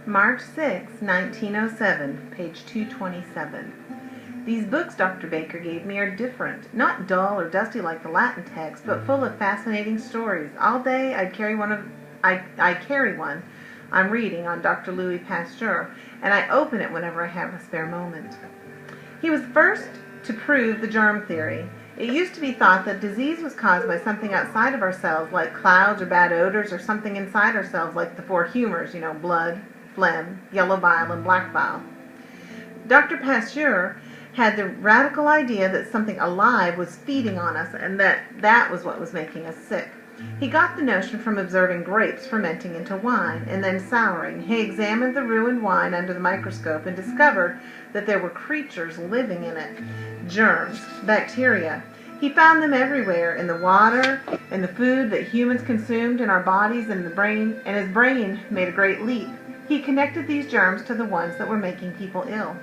March 6, 1907, page 227. These books Dr. Baker gave me are different, not dull or dusty like the Latin text, but full of fascinating stories. All day I carry one I'm reading on Dr. Louis Pasteur, and I open it whenever I have a spare moment. He was first to prove the germ theory. It used to be thought that disease was caused by something outside of ourselves, like clouds or bad odors, or something inside ourselves, like the four humors, blood, phlegm, yellow bile, and black bile. Dr. Pasteur had the radical idea that something alive was feeding on us, and that was what was making us sick. He got the notion from observing grapes fermenting into wine and then souring. He examined the ruined wine under the microscope and discovered that there were creatures living in it, germs, bacteria. He found them everywhere, in the water, in the food that humans consumed, in our bodies, in the brain, and his brain made a great leap. He connected these germs to the ones that were making people ill.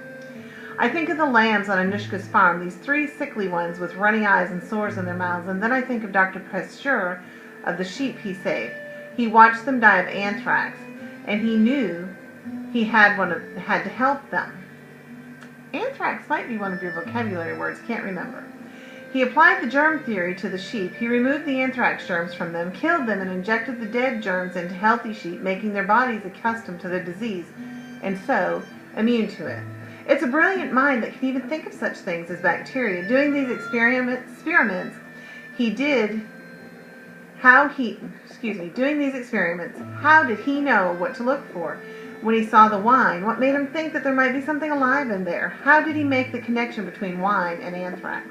I think of the lambs on Anushka's farm, these three sickly ones with runny eyes and sores in their mouths, and then I think of Dr. Pasteur, of the sheep he saved. He watched them die of anthrax, and he knew he had to help them. Anthrax might be one of your vocabulary words, can't remember. He applied the germ theory to the sheep. He removed the anthrax germs from them, killed them, and injected the dead germs into healthy sheep, making their bodies accustomed to the disease, and so immune to it. It's a brilliant mind that can even think of such things as bacteria. Doing these experiments, how did he know what to look for? When he saw the wine, what made him think that there might be something alive in there? How did he make the connection between wine and anthrax?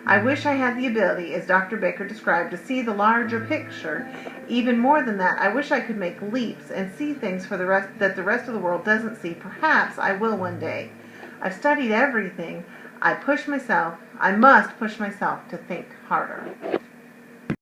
I wish I had the ability, as Dr. Baker described, to see the larger picture. Even more than that, I wish I could make leaps and see things that the rest of the world doesn't see. Perhaps I will one day. I've studied everything. I must push myself to think harder.